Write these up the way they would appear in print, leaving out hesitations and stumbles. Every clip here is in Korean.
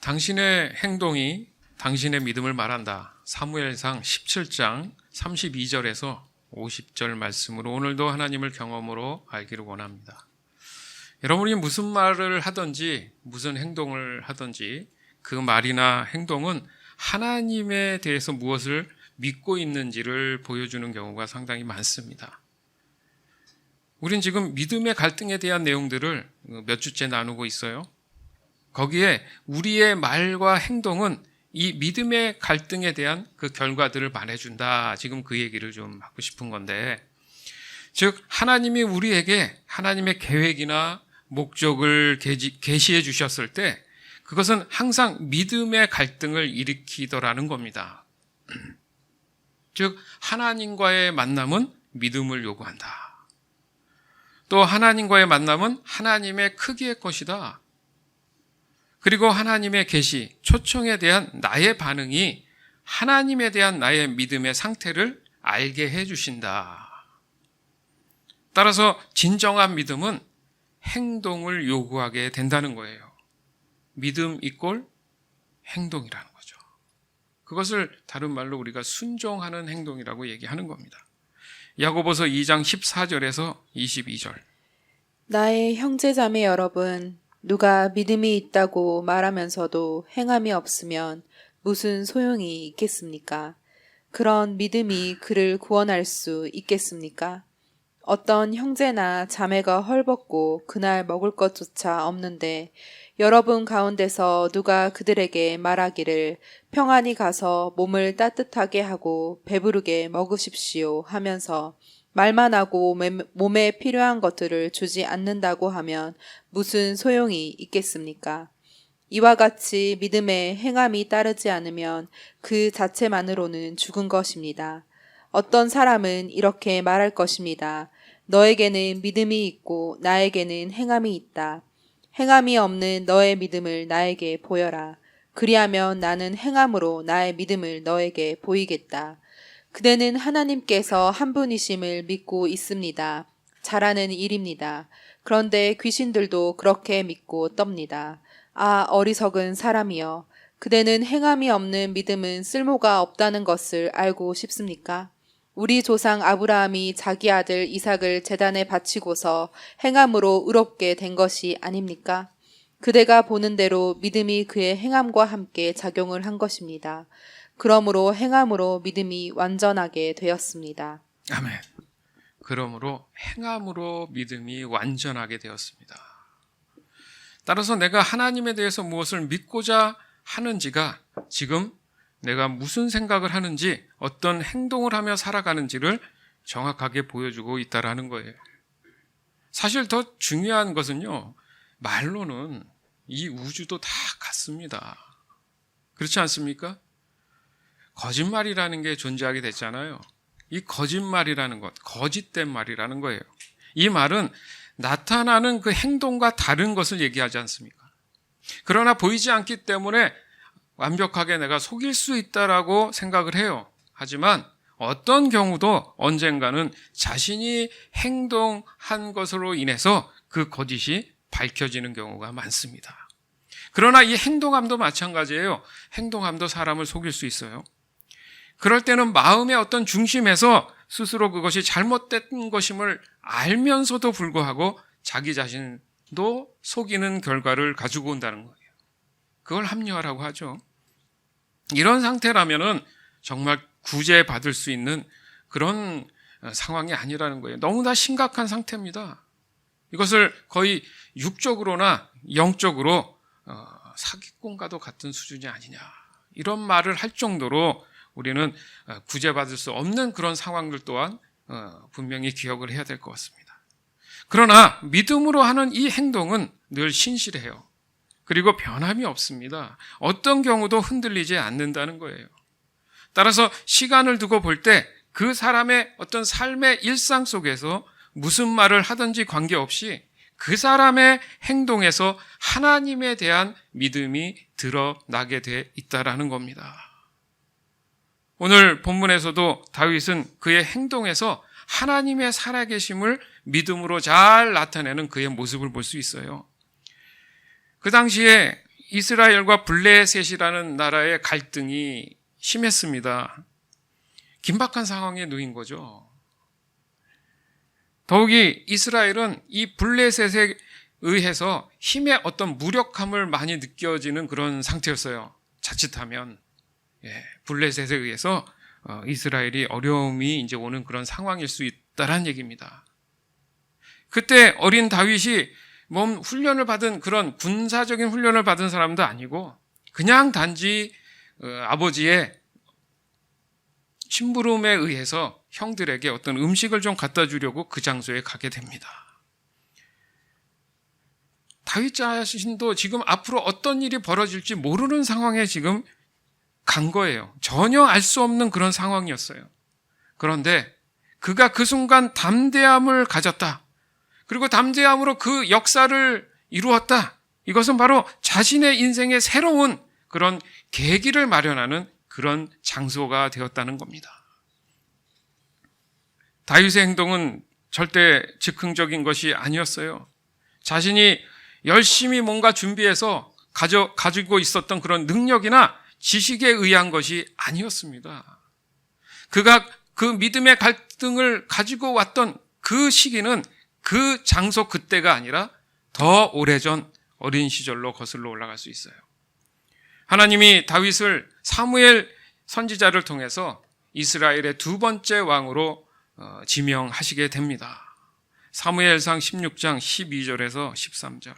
당신의 행동이 당신의 믿음을 말한다. 사무엘상 17장 32절에서 50절 말씀으로 오늘도 하나님을 경험으로 알기를 원합니다. 여러분이 무슨 말을 하든지 무슨 행동을 하든지 그 말이나 행동은 하나님에 대해서 무엇을 믿고 있는지를 보여주는 경우가 상당히 많습니다. 우린 지금 믿음의 갈등에 대한 내용들을 몇 주째 나누고 있어요. 거기에 우리의 말과 행동은 이 믿음의 갈등에 대한 그 결과들을 말해준다. 지금 그 얘기를 좀 하고 싶은 건데, 즉 하나님이 우리에게 하나님의 계획이나 목적을 계시해 주셨을 때 그것은 항상 믿음의 갈등을 일으키더라는 겁니다. 즉 하나님과의 만남은 믿음을 요구한다. 또 하나님과의 만남은 하나님의 크기의 것이다. 그리고 하나님의 계시, 초청에 대한 나의 반응이 하나님에 대한 나의 믿음의 상태를 알게 해주신다. 따라서 진정한 믿음은 행동을 요구하게 된다는 거예요. 믿음 이꼴 행동이라는 거죠. 그것을 다른 말로 우리가 순종하는 행동이라고 얘기하는 겁니다. 야고보서 2장 14절에서 22절. 나의 형제자매 여러분, 누가 믿음이 있다고 말하면서도 행함이 없으면 무슨 소용이 있겠습니까? 그런 믿음이 그를 구원할 수 있겠습니까? 어떤 형제나 자매가 헐벗고 그날 먹을 것조차 없는데 여러분 가운데서 누가 그들에게 말하기를 평안히 가서 몸을 따뜻하게 하고 배부르게 먹으십시오 하면서 말만 하고 몸에 필요한 것들을 주지 않는다고 하면 무슨 소용이 있겠습니까? 이와 같이 믿음에 행함이 따르지 않으면 그 자체만으로는 죽은 것입니다. 어떤 사람은 이렇게 말할 것입니다. 너에게는 믿음이 있고 나에게는 행함이 있다. 행함이 없는 너의 믿음을 나에게 보여라. 그리하면 나는 행함으로 나의 믿음을 너에게 보이겠다. 그대는 하나님께서 한 분이심을 믿고 있습니다. 잘하는 일입니다. 그런데 귀신들도 그렇게 믿고 떱니다. 아, 어리석은 사람이여. 그대는 행함이 없는 믿음은 쓸모가 없다는 것을 알고 싶습니까? 우리 조상 아브라함이 자기 아들 이삭을 제단에 바치고서 행함으로 의롭게 된 것이 아닙니까? 그대가 보는 대로 믿음이 그의 행함과 함께 작용을 한 것입니다. 그러므로 행함으로 믿음이 완전하게 되었습니다. 아멘. 그러므로 행함으로 믿음이 완전하게 되었습니다. 따라서 내가 하나님에 대해서 무엇을 믿고자 하는지가 지금 내가 무슨 생각을 하는지 어떤 행동을 하며 살아가는지를 정확하게 보여주고 있다라는 거예요. 사실 더 중요한 것은요, 말로는 이 우주도 다 같습니다. 그렇지 않습니까? 거짓말이라는 게 존재하게 됐잖아요. 이 거짓말이라는 것, 거짓된 말이라는 거예요. 이 말은 나타나는 그 행동과 다른 것을 얘기하지 않습니까? 그러나 보이지 않기 때문에 완벽하게 내가 속일 수 있다라고 생각을 해요. 하지만 어떤 경우도 언젠가는 자신이 행동한 것으로 인해서 그 거짓이 밝혀지는 경우가 많습니다. 그러나 이 행동함도 마찬가지예요. 행동함도 사람을 속일 수 있어요. 그럴 때는 마음의 어떤 중심에서 스스로 그것이 잘못된 것임을 알면서도 불구하고 자기 자신도 속이는 결과를 가지고 온다는 거예요. 그걸 합리화라고 하죠. 이런 상태라면은 정말 구제받을 수 있는 그런 상황이 아니라는 거예요. 너무나 심각한 상태입니다. 이것을 거의 육적으로나 영적으로 사기꾼과도 같은 수준이 아니냐. 이런 말을 할 정도로 우리는 구제받을 수 없는 그런 상황들 또한 분명히 기억을 해야 될 것 같습니다. 그러나 믿음으로 하는 이 행동은 늘 신실해요. 그리고 변함이 없습니다. 어떤 경우도 흔들리지 않는다는 거예요. 따라서 시간을 두고 볼 때 그 사람의 어떤 삶의 일상 속에서 무슨 말을 하든지 관계없이 그 사람의 행동에서 하나님에 대한 믿음이 드러나게 돼 있다라는 겁니다. 오늘 본문에서도 다윗은 그의 행동에서 하나님의 살아계심을 믿음으로 잘 나타내는 그의 모습을 볼 수 있어요. 그 당시에 이스라엘과 블레셋이라는 나라의 갈등이 심했습니다. 긴박한 상황에 놓인 거죠. 더욱이 이스라엘은 이 블레셋에 의해서 힘의 어떤 무력함을 많이 느껴지는 그런 상태였어요. 자칫하면 블레셋에 의해서 이스라엘이 어려움이 이제 오는 그런 상황일 수 있다라는 얘기입니다. 그때 어린 다윗이 몸 훈련을 받은 그런 군사적인 훈련을 받은 사람도 아니고 그냥 단지 아버지의 심부름에 의해서 형들에게 어떤 음식을 좀 갖다 주려고 그 장소에 가게 됩니다. 다윗 자신도 지금 앞으로 어떤 일이 벌어질지 모르는 상황에 지금 간 거예요. 전혀 알 수 없는 그런 상황이었어요. 그런데 그가 그 순간 담대함을 가졌다. 그리고 담대함으로 그 역사를 이루었다. 이것은 바로 자신의 인생의 새로운 그런 계기를 마련하는 그런 장소가 되었다는 겁니다. 다윗의 행동은 절대 즉흥적인 것이 아니었어요. 자신이 열심히 뭔가 준비해서 가지고 있었던 그런 능력이나 지식에 의한 것이 아니었습니다. 그가 그 믿음의 갈등을 가지고 왔던 그 시기는 그 장소 그때가 아니라 더 오래전 어린 시절로 거슬러 올라갈 수 있어요. 하나님이 다윗을 사무엘 선지자를 통해서 이스라엘의 두 번째 왕으로 지명하시게 됩니다. 사무엘상 16장 12절에서 13절.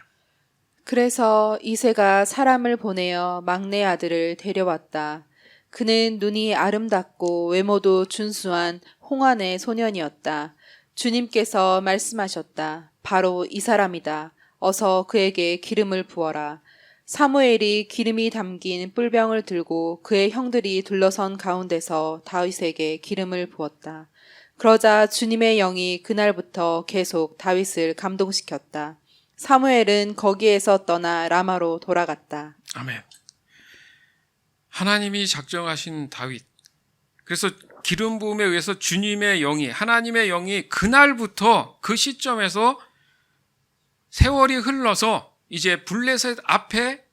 그래서 이새가 사람을 보내어 막내 아들을 데려왔다. 그는 눈이 아름답고 외모도 준수한 홍안의 소년이었다. 주님께서 말씀하셨다. 바로 이 사람이다. 어서 그에게 기름을 부어라. 사무엘이 기름이 담긴 뿔병을 들고 그의 형들이 둘러선 가운데서 다윗에게 기름을 부었다. 그러자 주님의 영이 그날부터 계속 다윗을 감동시켰다. 사무엘은 거기에서 떠나 라마로 돌아갔다. 아멘. 하나님이 작정하신 다윗. 그래서 기름 부음에 의해서 주님의 영이, 하나님의 영이 그날부터 그 시점에서 세월이 흘러서 이제 블레셋 앞에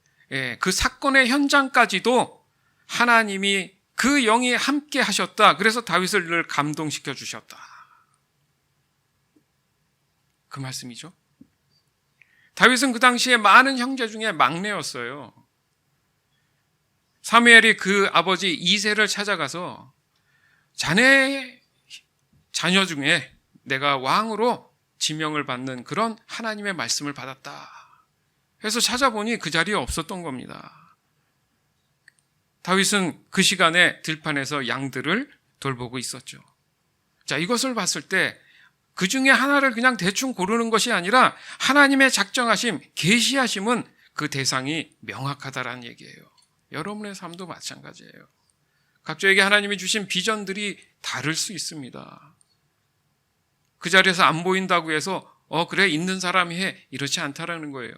그 사건의 현장까지도 하나님이 그 영이 함께 하셨다. 그래서 다윗을 늘 감동시켜 주셨다. 그 말씀이죠. 다윗은 그 당시에 많은 형제 중에 막내였어요. 사무엘이 그 아버지 이새를 찾아가서 자네 자녀 중에 내가 왕으로 지명을 받는 그런 하나님의 말씀을 받았다. 해서 찾아보니 그 자리에 없었던 겁니다. 다윗은 그 시간에 들판에서 양들을 돌보고 있었죠. 자, 이것을 봤을 때 그 중에 하나를 그냥 대충 고르는 것이 아니라 하나님의 작정하심, 계시하심은 그 대상이 명확하다라는 얘기예요. 여러분의 삶도 마찬가지예요. 각자에게 하나님이 주신 비전들이 다를 수 있습니다. 그 자리에서 안 보인다고 해서 그래 있는 사람이 해 이렇지 않다라는 거예요.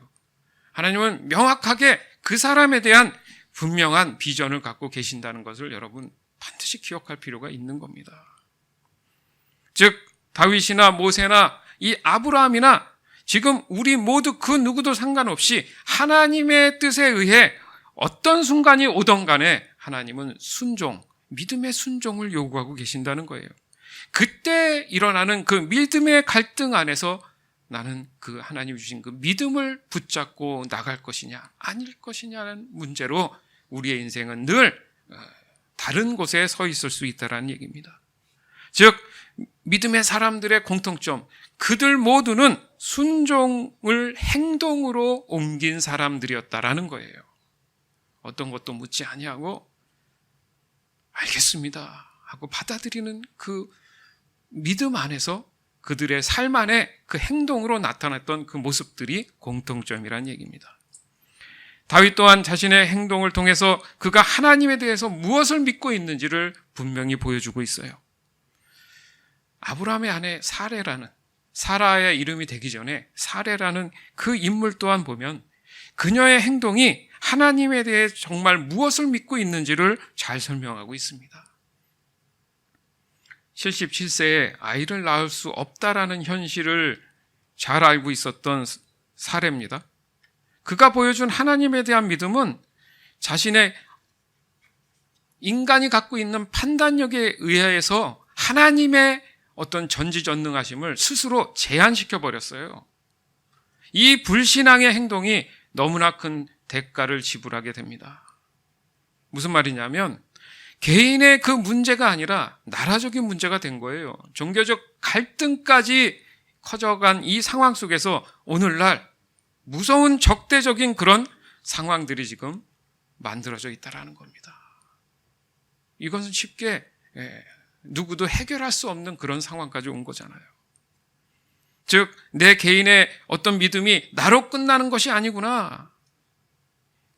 하나님은 명확하게 그 사람에 대한 분명한 비전을 갖고 계신다는 것을 여러분 반드시 기억할 필요가 있는 겁니다. 즉 다윗이나 모세나 이 아브라함이나 지금 우리 모두 그 누구도 상관없이 하나님의 뜻에 의해 어떤 순간이 오던 간에 하나님은 순종, 믿음의 순종을 요구하고 계신다는 거예요. 그때 일어나는 그 믿음의 갈등 안에서 나는 그 하나님이 주신 그 믿음을 붙잡고 나갈 것이냐 아닐 것이냐는 문제로 우리의 인생은 늘 다른 곳에 서 있을 수 있다는 얘기입니다. 즉 믿음의 사람들의 공통점, 그들 모두는 순종을 행동으로 옮긴 사람들이었다라는 거예요. 어떤 것도 묻지 아니하고 알겠습니다 하고 받아들이는 그 믿음 안에서 그들의 삶 안에 그 행동으로 나타났던 그 모습들이 공통점이라는 얘기입니다. 다윗 또한 자신의 행동을 통해서 그가 하나님에 대해서 무엇을 믿고 있는지를 분명히 보여주고 있어요. 아브라함의 아내 사라의 이름이 되기 전에 사레라는 그 인물 또한 보면 그녀의 행동이 하나님에 대해 정말 무엇을 믿고 있는지를 잘 설명하고 있습니다. 77세에 아이를 낳을 수 없다라는 현실을 잘 알고 있었던 사레입니다. 그가 보여준 하나님에 대한 믿음은 자신의 인간이 갖고 있는 판단력에 의해서 하나님의 어떤 전지전능하심을 스스로 제한시켜 버렸어요. 이 불신앙의 행동이 너무나 큰 대가를 지불하게 됩니다. 무슨 말이냐면 개인의 그 문제가 아니라 나라적인 문제가 된 거예요. 종교적 갈등까지 커져간 이 상황 속에서 오늘날 무서운 적대적인 그런 상황들이 지금 만들어져 있다는 겁니다. 이것은 쉽게 누구도 해결할 수 없는 그런 상황까지 온 거잖아요. 즉, 내 개인의 어떤 믿음이 나로 끝나는 것이 아니구나.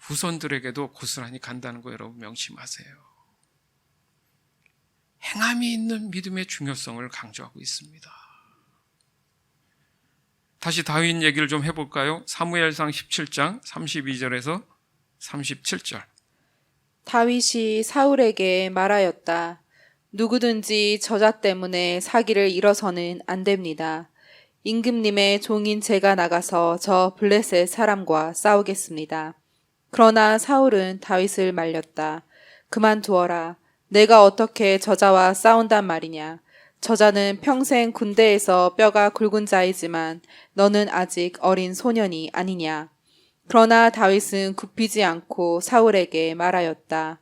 후손들에게도 고스란히 간다는 거 여러분 명심하세요. 행함이 있는 믿음의 중요성을 강조하고 있습니다. 다시 다윗 얘기를 좀 해볼까요? 사무엘상 17장 32절에서 37절. 다윗이 사울에게 말하였다. 누구든지 저자 때문에 사기를 잃어서는 안 됩니다. 임금님의 종인 제가 나가서 저 블레셋 사람과 싸우겠습니다. 그러나 사울은 다윗을 말렸다. 그만두어라. 내가 어떻게 저자와 싸운단 말이냐. 저자는 평생 군대에서 뼈가 굵은 자이지만 너는 아직 어린 소년이 아니냐. 그러나 다윗은 굽히지 않고 사울에게 말하였다.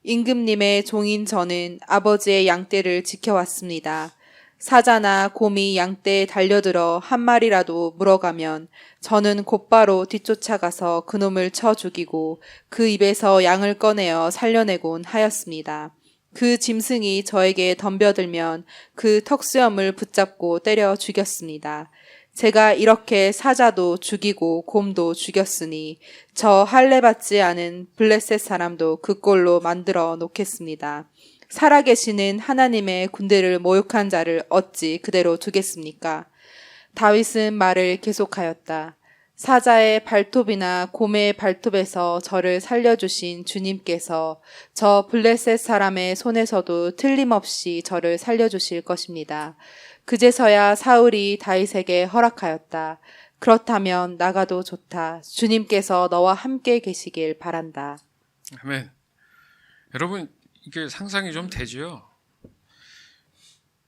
임금님의 종인 저는 아버지의 양떼를 지켜왔습니다. 사자나 곰이 양떼에 달려들어 한 마리라도 물어가면 저는 곧바로 뒤쫓아가서 그놈을 쳐 죽이고 그 입에서 양을 꺼내어 살려내곤 하였습니다. 그 짐승이 저에게 덤벼들면 그 턱수염을 붙잡고 때려 죽였습니다. 제가 이렇게 사자도 죽이고 곰도 죽였으니 저 할례 받지 않은 블레셋 사람도 그 꼴로 만들어 놓겠습니다. 살아계시는 하나님의 군대를 모욕한 자를 어찌 그대로 두겠습니까? 다윗은 말을 계속하였다. 사자의 발톱이나 곰의 발톱에서 저를 살려주신 주님께서 저 블레셋 사람의 손에서도 틀림없이 저를 살려주실 것입니다. 그제서야 사울이 다윗에게 허락하였다. 그렇다면 나가도 좋다. 주님께서 너와 함께 계시길 바란다. 아멘. 여러분, 이게 상상이 좀 되죠?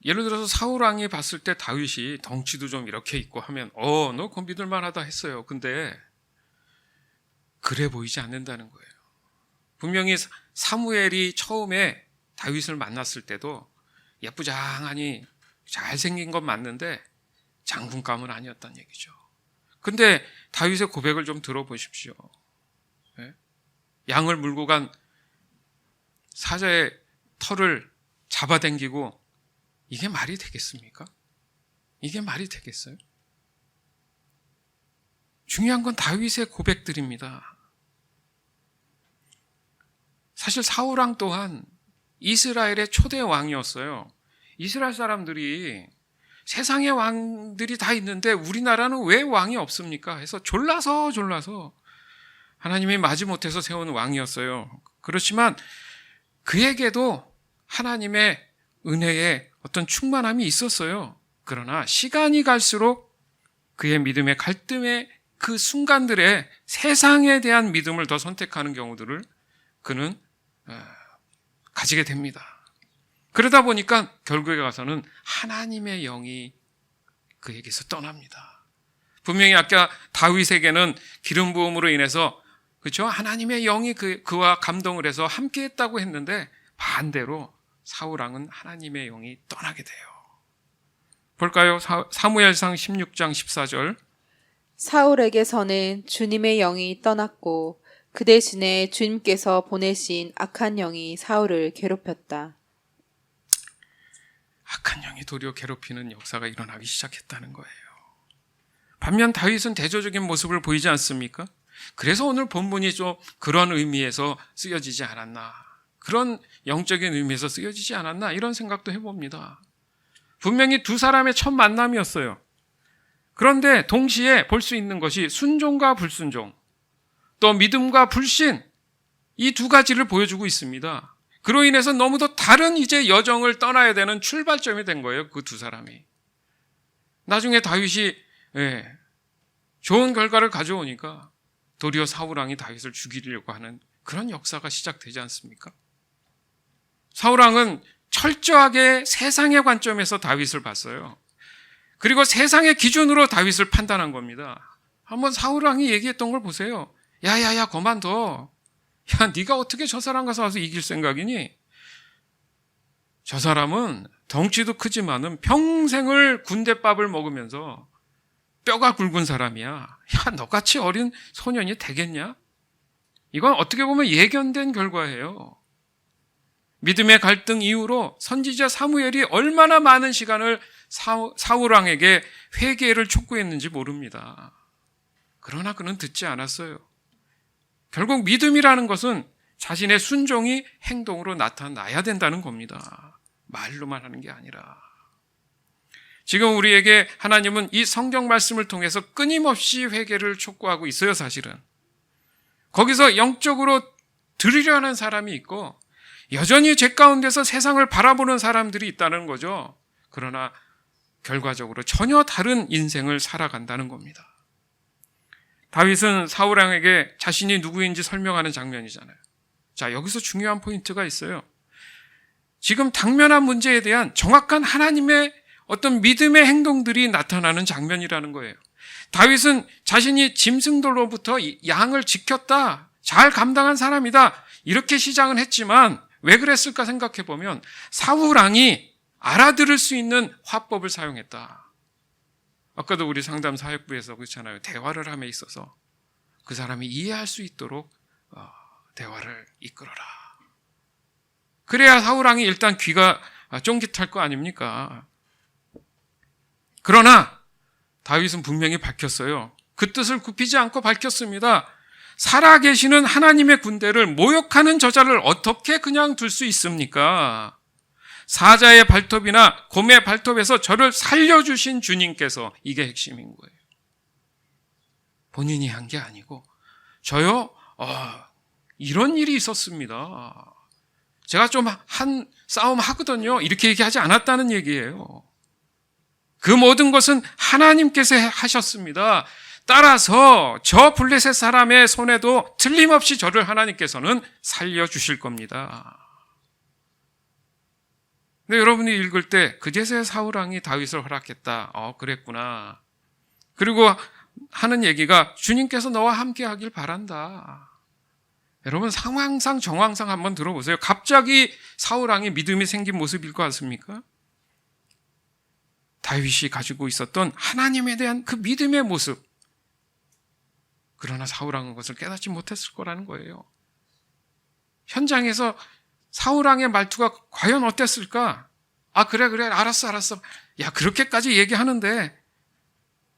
예를 들어서 사울 왕이 봤을 때 다윗이 덩치도 좀 이렇게 있고 하면 너 그건 믿을만하다 했어요. 근데 그래 보이지 않는다는 거예요. 분명히 사무엘이 처음에 다윗을 만났을 때도 예쁘장하니 잘생긴 건 맞는데 장군감은 아니었단 얘기죠. 근데 다윗의 고백을 좀 들어보십시오. 양을 물고 간 사자의 털을 잡아당기고 이게 말이 되겠습니까? 이게 말이 되겠어요? 중요한 건 다윗의 고백들입니다. 사실 사울 왕 또한 이스라엘의 초대 왕이었어요. 이스라엘 사람들이 세상의 왕들이 다 있는데 우리나라는 왜 왕이 없습니까? 해서 졸라서 하나님이 마지못해서 세운 왕이었어요. 그렇지만 그에게도 하나님의 은혜의 어떤 충만함이 있었어요. 그러나 시간이 갈수록 그의 믿음의 갈등의 그 순간들에 세상에 대한 믿음을 더 선택하는 경우들을 그는 가지게 됩니다. 그러다 보니까 결국에 가서는 하나님의 영이 그에게서 떠납니다. 분명히 아까 다윗에게는 기름 부음으로 인해서 그렇죠? 하나님의 영이 그와 감동을 해서 함께 했다고 했는데 반대로 사울 왕은 하나님의 영이 떠나게 돼요. 볼까요? 사무엘상 16장 14절. 사울에게서는 주님의 영이 떠났고 그 대신에 주님께서 보내신 악한 영이 사울을 괴롭혔다. 악한 영이 도리어 괴롭히는 역사가 일어나기 시작했다는 거예요. 반면 다윗은 대조적인 모습을 보이지 않습니까? 그래서 오늘 본문이 좀 그런 의미에서 쓰여지지 않았나, 그런 영적인 의미에서 쓰여지지 않았나 이런 생각도 해봅니다. 분명히 두 사람의 첫 만남이었어요. 그런데 동시에 볼 수 있는 것이 순종과 불순종, 또 믿음과 불신, 이 두 가지를 보여주고 있습니다. 그로 인해서 너무도 다른 이제 여정을 떠나야 되는 출발점이 된 거예요. 그 두 사람이. 나중에 다윗이 좋은 결과를 가져오니까 도리어 사울왕이 다윗을 죽이려고 하는 그런 역사가 시작되지 않습니까? 사울왕은 철저하게 세상의 관점에서 다윗을 봤어요. 그리고 세상의 기준으로 다윗을 판단한 겁니다. 한번 사울왕이 얘기했던 걸 보세요. 야야야 그만둬. 야 네가 어떻게 저 사람 가서 와서 이길 생각이니? 저 사람은 덩치도 크지만은 평생을 군대밥을 먹으면서 뼈가 굵은 사람이야. 야 너같이 어린 소년이 되겠냐? 이건 어떻게 보면 예견된 결과예요. 믿음의 갈등 이후로 선지자 사무엘이 얼마나 많은 시간을 사울왕에게 회개를 촉구했는지 모릅니다. 그러나 그는 듣지 않았어요. 결국 믿음이라는 것은 자신의 순종이 행동으로 나타나야 된다는 겁니다. 말로만 하는 게 아니라. 지금 우리에게 하나님은 이 성경 말씀을 통해서 끊임없이 회개를 촉구하고 있어요, 사실은. 거기서 영적으로 들으려는 사람이 있고 여전히 죄 가운데서 세상을 바라보는 사람들이 있다는 거죠. 그러나 결과적으로 전혀 다른 인생을 살아간다는 겁니다. 다윗은 사울왕에게 자신이 누구인지 설명하는 장면이잖아요. 자, 여기서 중요한 포인트가 있어요. 지금 당면한 문제에 대한 정확한 하나님의 어떤 믿음의 행동들이 나타나는 장면이라는 거예요. 다윗은 자신이 짐승들로부터 양을 지켰다, 잘 감당한 사람이다, 이렇게 시작은 했지만 왜 그랬을까 생각해 보면 사울왕이 알아들을 수 있는 화법을 사용했다. 아까도 우리 상담 사역부에서 그렇잖아요. 대화를 함에 있어서 그 사람이 이해할 수 있도록 대화를 이끌어라. 그래야 사울왕이 일단 귀가 쫑깃할 거 아닙니까? 그러나 다윗은 분명히 밝혔어요. 그 뜻을 굽히지 않고 밝혔습니다. 살아계시는 하나님의 군대를 모욕하는 저자를 어떻게 그냥 둘 수 있습니까? 사자의 발톱이나 곰의 발톱에서 저를 살려주신 주님께서, 이게 핵심인 거예요. 본인이 한 게 아니고 저요? 이런 일이 있었습니다. 제가 좀 한 싸움 하거든요. 이렇게 얘기하지 않았다는 얘기예요. 그 모든 것은 하나님께서 하셨습니다. 따라서 저 블레셋 사람의 손에도 틀림없이 저를 하나님께서는 살려주실 겁니다. 근데 여러분이 읽을 때 그제서야 사울왕이 다윗을 허락했다. 그랬구나. 그리고 하는 얘기가 주님께서 너와 함께 하길 바란다. 여러분 상황상 정황상 한번 들어보세요. 갑자기 사울왕이 믿음이 생긴 모습일 것 같습니까? 다윗이 가지고 있었던 하나님에 대한 그 믿음의 모습. 그러나 사울왕은 그것을 깨닫지 못했을 거라는 거예요. 현장에서 사울왕의 말투가 과연 어땠을까? 그래 알았어. 야 그렇게까지 얘기하는데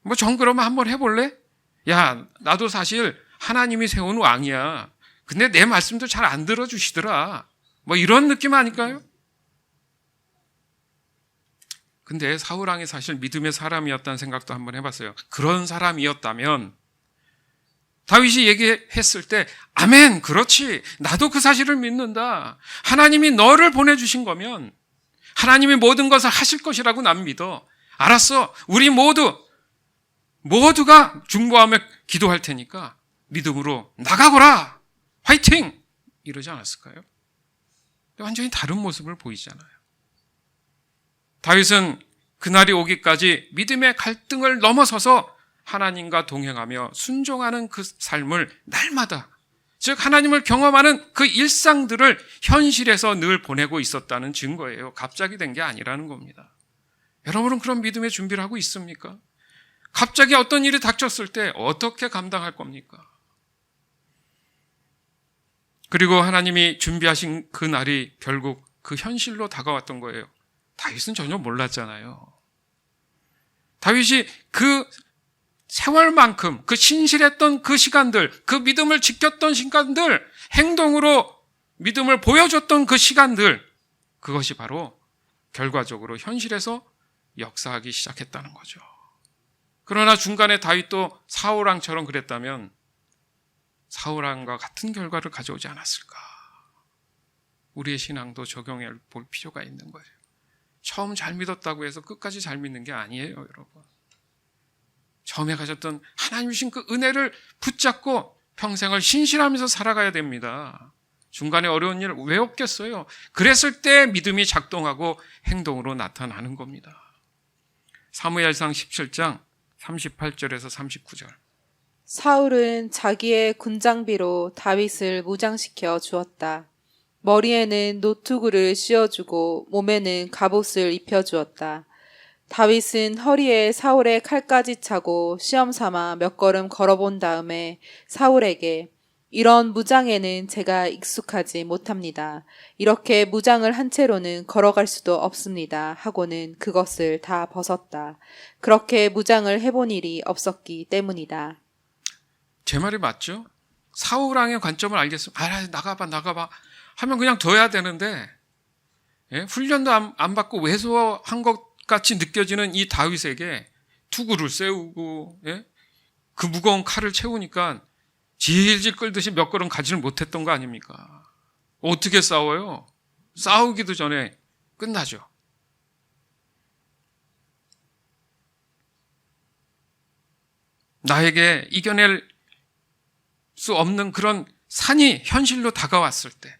뭐 정그러면 한번 해볼래? 야 나도 사실 하나님이 세운 왕이야. 근데 내 말씀도 잘 안 들어주시더라. 뭐 이런 느낌 아닐까요? 근데 사울왕이 사실 믿음의 사람이었다는 생각도 한번 해봤어요. 그런 사람이었다면 다윗이 얘기했을 때 아멘, 그렇지, 나도 그 사실을 믿는다. 하나님이 너를 보내주신 거면 하나님이 모든 것을 하실 것이라고 난 믿어. 알았어, 우리 모두가 중보하며 기도할 테니까 믿음으로 나가거라, 화이팅! 이러지 않았을까요? 완전히 다른 모습을 보이잖아요. 다윗은 그날이 오기까지 믿음의 갈등을 넘어서서 하나님과 동행하며 순종하는 그 삶을 날마다, 즉 하나님을 경험하는 그 일상들을 현실에서 늘 보내고 있었다는 증거예요. 갑자기 된 게 아니라는 겁니다. 여러분은 그런 믿음의 준비를 하고 있습니까? 갑자기 어떤 일이 닥쳤을 때 어떻게 감당할 겁니까? 그리고 하나님이 준비하신 그 날이 결국 그 현실로 다가왔던 거예요. 다윗은 전혀 몰랐잖아요. 다윗이 그 세월만큼 그 신실했던 그 시간들, 그 믿음을 지켰던 시간들, 행동으로 믿음을 보여줬던 그 시간들, 그것이 바로 결과적으로 현실에서 역사하기 시작했다는 거죠. 그러나 중간에 다윗도 사울왕처럼 그랬다면 사울왕과 같은 결과를 가져오지 않았을까? 우리의 신앙도 적용해 볼 필요가 있는 거예요. 처음 잘 믿었다고 해서 끝까지 잘 믿는 게 아니에요, 여러분. 처음에 가졌던 하나님 주신 그 은혜를 붙잡고 평생을 신실하면서 살아가야 됩니다. 중간에 어려운 일을 왜 없겠어요? 그랬을 때 믿음이 작동하고 행동으로 나타나는 겁니다. 사무엘상 17장 38절에서 39절. 사울은 자기의 군장비로 다윗을 무장시켜 주었다. 머리에는 노투구를 씌워주고 몸에는 갑옷을 입혀주었다. 다윗은 허리에 사울의 칼까지 차고 시험삼아 몇 걸음 걸어본 다음에 사울에게 이런 무장에는 제가 익숙하지 못합니다. 이렇게 무장을 한 채로는 걸어갈 수도 없습니다. 하고는 그것을 다 벗었다. 그렇게 무장을 해본 일이 없었기 때문이다. 제 말이 맞죠? 사울왕의 관점을 알겠으면 나가봐 하면 그냥 둬야 되는데, 예? 훈련도 안 받고 왜소한 것 같이 느껴지는 이 다윗에게 투구를 세우고, 예? 그 무거운 칼을 채우니까 질질 끌듯이 몇 걸음 가지를 못했던 거 아닙니까? 어떻게 싸워요? 싸우기도 전에 끝나죠. 나에게 이겨낼 수 없는 그런 산이 현실로 다가왔을 때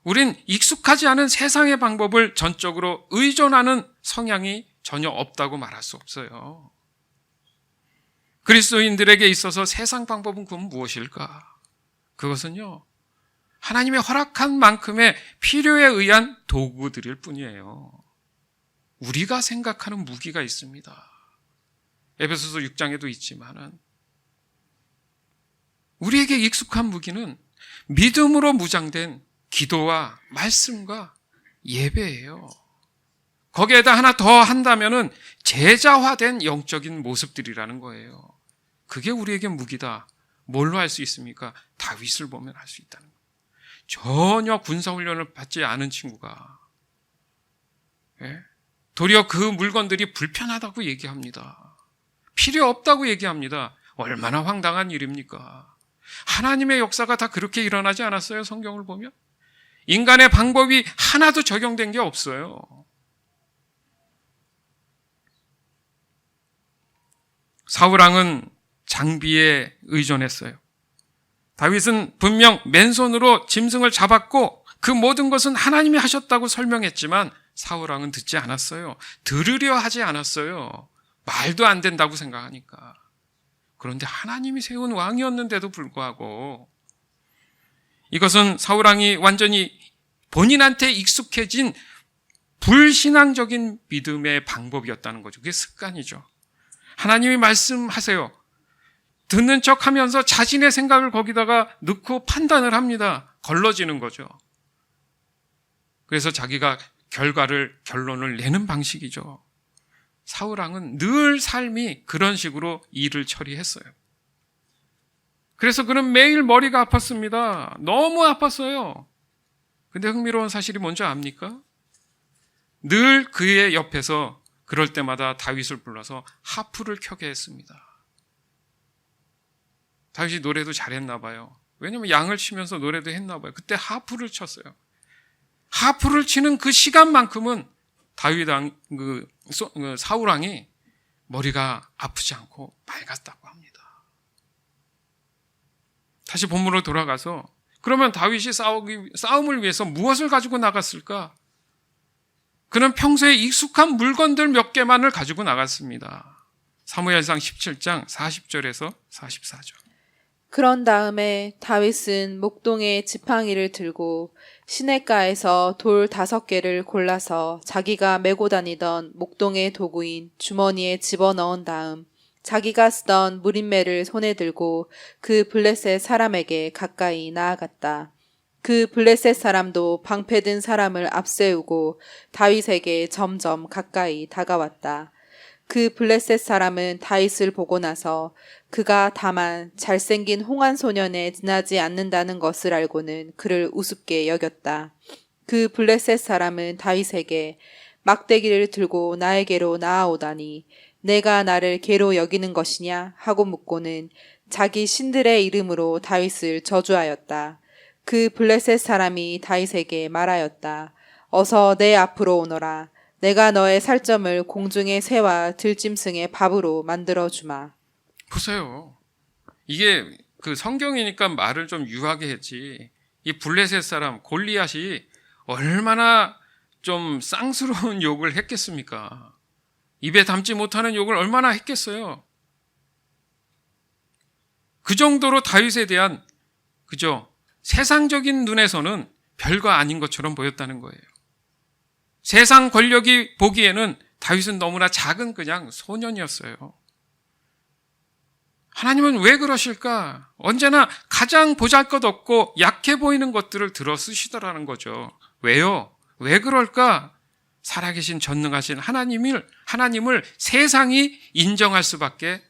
우린 익숙하지 않은 세상의 방법을 전적으로 의존하는 성향이 전혀 없다고 말할 수 없어요. 그리스도인들에게 있어서 세상 방법은 그건 무엇일까? 그것은요, 하나님의 허락한 만큼의 필요에 의한 도구들일 뿐이에요. 우리가 생각하는 무기가 있습니다. 에베소서 6장에도 있지만은 우리에게 익숙한 무기는 믿음으로 무장된 기도와 말씀과 예배예요. 거기에다 하나 더 한다면은 제자화된 영적인 모습들이라는 거예요. 그게 우리에게 무기다. 뭘로 할 수 있습니까? 다윗을 보면 할 수 있다는 거예요. 전혀 군사훈련을 받지 않은 친구가, 예? 도리어 그 물건들이 불편하다고 얘기합니다. 필요 없다고 얘기합니다. 얼마나 황당한 일입니까? 하나님의 역사가 다 그렇게 일어나지 않았어요? 성경을 보면 인간의 방법이 하나도 적용된 게 없어요. 사울왕은 장비에 의존했어요. 다윗은 분명 맨손으로 짐승을 잡았고 그 모든 것은 하나님이 하셨다고 설명했지만 사울왕은 듣지 않았어요. 들으려 하지 않았어요. 말도 안 된다고 생각하니까. 그런데 하나님이 세운 왕이었는데도 불구하고 이것은 사울왕이 완전히 본인한테 익숙해진 불신앙적인 믿음의 방법이었다는 거죠. 그게 습관이죠. 하나님이 말씀하세요. 듣는 척 하면서 자신의 생각을 거기다가 넣고 판단을 합니다. 걸러지는 거죠. 그래서 자기가 결론을 내는 방식이죠. 사울왕은 늘 삶이 그런 식으로 일을 처리했어요. 그래서 그는 매일 머리가 아팠습니다. 너무 아팠어요. 근데 흥미로운 사실이 뭔지 압니까? 늘 그의 옆에서 그럴 때마다 다윗을 불러서 하프를 켜게 했습니다. 다윗이 노래도 잘했나 봐요. 왜냐하면 양을 치면서 노래도 했나 봐요. 그때 하프를 쳤어요. 하프를 치는 그 시간만큼은 사울왕이 머리가 아프지 않고 맑았다고 합니다. 다시 본문으로 돌아가서 그러면 다윗이 싸움을 위해서 무엇을 가지고 나갔을까? 그는 평소에 익숙한 물건들 몇 개만을 가지고 나갔습니다. 사무엘상 17장 40절에서 44절. 그런 다음에 다윗은 목동에 지팡이를 들고 시냇가에서 돌 5개를 골라서 자기가 메고 다니던 목동의 도구인 주머니에 집어넣은 다음 자기가 쓰던 무림매를 손에 들고 그 블레셋 사람에게 가까이 나아갔다. 그 블레셋 사람도 방패든 사람을 앞세우고 다윗에게 점점 가까이 다가왔다. 그 블레셋 사람은 다윗을 보고 나서 그가 다만 잘생긴 홍한 소년에 지나지 않는다는 것을 알고는 그를 우습게 여겼다. 그 블레셋 사람은 다윗에게 막대기를 들고 나에게로 나아오다니 내가 나를 개로 여기는 것이냐 하고 묻고는 자기 신들의 이름으로 다윗을 저주하였다. 그 블레셋 사람이 다윗에게 말하였다. 어서 내 앞으로 오너라. 내가 너의 살점을 공중의 새와 들짐승의 밥으로 만들어 주마. 보세요. 이게 그 성경이니까 말을 좀 유하게 했지. 이 블레셋 사람 골리앗이 얼마나 좀 쌍스러운 욕을 했겠습니까? 입에 담지 못하는 욕을 얼마나 했겠어요? 그 정도로 다윗에 대한 그죠? 세상적인 눈에서는 별거 아닌 것처럼 보였다는 거예요. 세상 권력이 보기에는 다윗은 너무나 작은 그냥 소년이었어요. 하나님은 왜 그러실까? 언제나 가장 보잘것없고 약해 보이는 것들을 들어 쓰시더라는 거죠. 왜요? 왜 그럴까? 살아계신 전능하신 하나님을 세상이 인정할 수밖에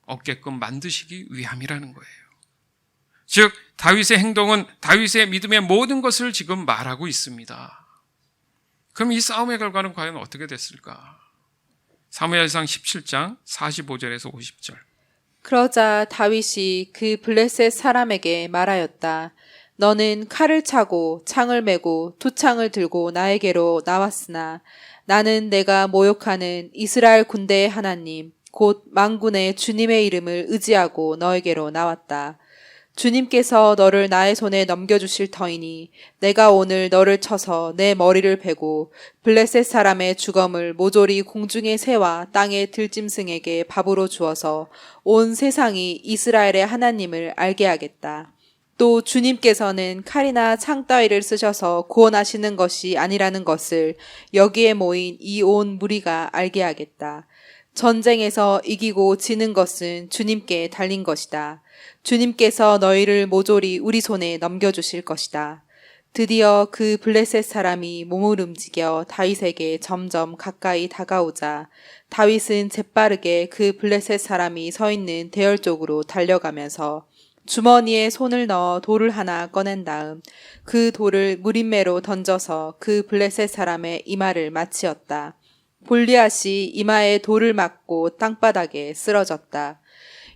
없게끔 만드시기 위함이라는 거예요. 즉 다윗의 행동은 다윗의 믿음의 모든 것을 지금 말하고 있습니다. 그럼 이 싸움의 결과는 과연 어떻게 됐을까? 사무엘상 17장 45절에서 50절. 그러자 다윗이 그 블레셋 사람에게 말하였다. 너는 칼을 차고 창을 메고 투창을 들고 나에게로 나왔으나 나는 내가 모욕하는 이스라엘 군대의 하나님 곧 만군의 주님의 이름을 의지하고 너에게로 나왔다. 주님께서 너를 나의 손에 넘겨주실 터이니 내가 오늘 너를 쳐서 내 머리를 베고 블레셋 사람의 주검을 모조리 공중의 새와 땅의 들짐승에게 밥으로 주어서 온 세상이 이스라엘의 하나님을 알게 하겠다. 또 주님께서는 칼이나 창 따위를 쓰셔서 구원하시는 것이 아니라는 것을 여기에 모인 이 온 무리가 알게 하겠다. 전쟁에서 이기고 지는 것은 주님께 달린 것이다. 주님께서 너희를 모조리 우리 손에 넘겨주실 것이다. 드디어 그 블레셋 사람이 몸을 움직여 다윗에게 점점 가까이 다가오자 다윗은 재빠르게 그 블레셋 사람이 서 있는 대열 쪽으로 달려가면서 주머니에 손을 넣어 돌을 하나 꺼낸 다음 그 돌을 무림매로 던져서 그 블레셋 사람의 이마를 맞추었다. 골리앗이 이마에 돌을 맞고 땅바닥에 쓰러졌다.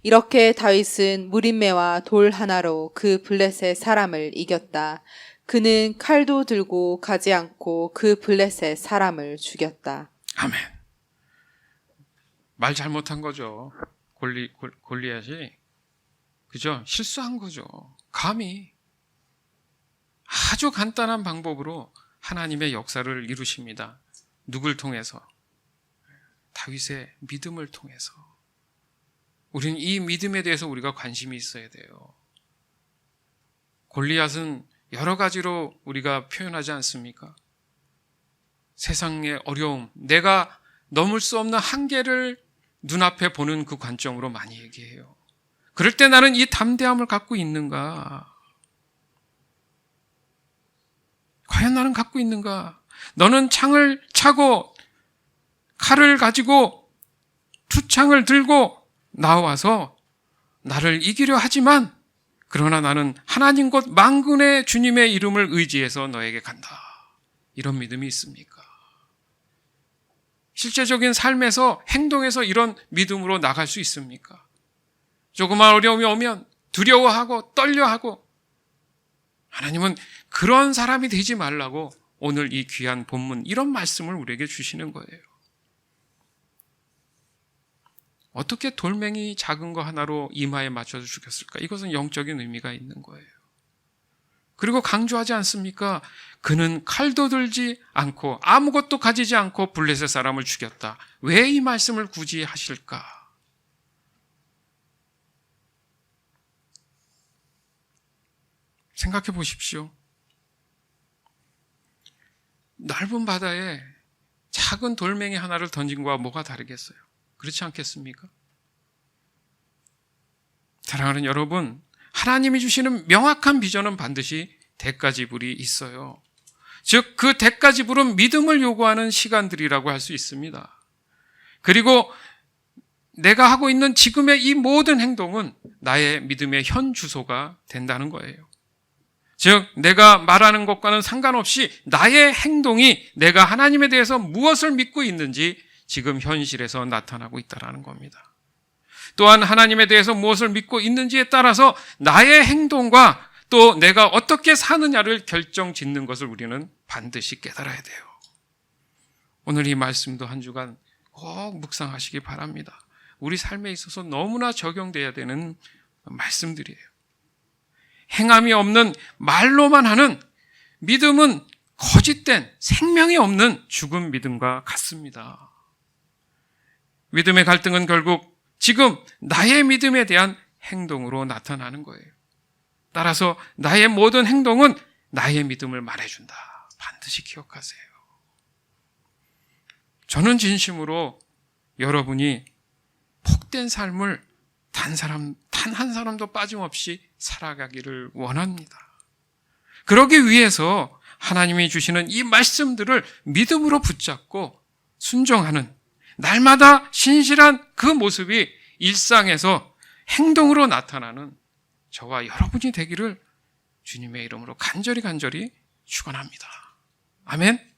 이렇게 다윗은 무림매와 돌 하나로 그 블레셋 사람을 이겼다. 그는 칼도 들고 가지 않고 그 블레셋 사람을 죽였다. 아멘. 말 잘못한 거죠. 골리앗이 그죠? 실수한 거죠. 감히 아주 간단한 방법으로 하나님의 역사를 이루십니다. 누굴 통해서? 다윗의 믿음을 통해서. 우리는 이 믿음에 대해서 우리가 관심이 있어야 돼요. 골리앗은 여러 가지로 우리가 표현하지 않습니까? 세상의 어려움, 내가 넘을 수 없는 한계를 눈앞에 보는 그 관점으로 많이 얘기해요. 그럴 때 나는 이 담대함을 갖고 있는가? 과연 나는 갖고 있는가? 너는 창을 차고 칼을 가지고 투창을 들고 나와서 나를 이기려 하지만 그러나 나는 하나님 곧 만군의 주님의 이름을 의지해서 너에게 간다. 이런 믿음이 있습니까? 실제적인 삶에서 행동에서 이런 믿음으로 나갈 수 있습니까? 조그만 어려움이 오면 두려워하고 떨려하고 하나님은 그런 사람이 되지 말라고 오늘 이 귀한 본문 이런 말씀을 우리에게 주시는 거예요. 어떻게 돌멩이 작은 거 하나로 이마에 맞춰서 죽였을까? 이것은 영적인 의미가 있는 거예요. 그리고 강조하지 않습니까? 그는 칼도 들지 않고 아무것도 가지지 않고 블레셋 사람을 죽였다. 왜 이 말씀을 굳이 하실까? 생각해 보십시오. 넓은 바다에 작은 돌멩이 하나를 던진 거와 뭐가 다르겠어요? 그렇지 않겠습니까? 사랑하는 여러분, 하나님이 주시는 명확한 비전은 반드시 대가지불이 있어요. 즉, 그 대가지불은 믿음을 요구하는 시간들이라고 할 수 있습니다. 그리고 내가 하고 있는 지금의 이 모든 행동은 나의 믿음의 현 주소가 된다는 거예요. 즉, 내가 말하는 것과는 상관없이 나의 행동이 내가 하나님에 대해서 무엇을 믿고 있는지 지금 현실에서 나타나고 있다는 겁니다. 또한 하나님에 대해서 무엇을 믿고 있는지에 따라서 나의 행동과 또 내가 어떻게 사느냐를 결정짓는 것을 우리는 반드시 깨달아야 돼요. 오늘 이 말씀도 한 주간 꼭 묵상하시기 바랍니다. 우리 삶에 있어서 너무나 적용돼야 되는 말씀들이에요. 행함이 없는 말로만 하는 믿음은 거짓된 생명이 없는 죽은 믿음과 같습니다. 믿음의 갈등은 결국 지금 나의 믿음에 대한 행동으로 나타나는 거예요. 따라서 나의 모든 행동은 나의 믿음을 말해준다. 반드시 기억하세요. 저는 진심으로 여러분이 복된 삶을 단 한 사람도 빠짐없이 살아가기를 원합니다. 그러기 위해서 하나님이 주시는 이 말씀들을 믿음으로 붙잡고 순종하는 날마다 신실한 그 모습이 일상에서 행동으로 나타나는 저와 여러분이 되기를 주님의 이름으로 간절히 축원합니다. 아멘.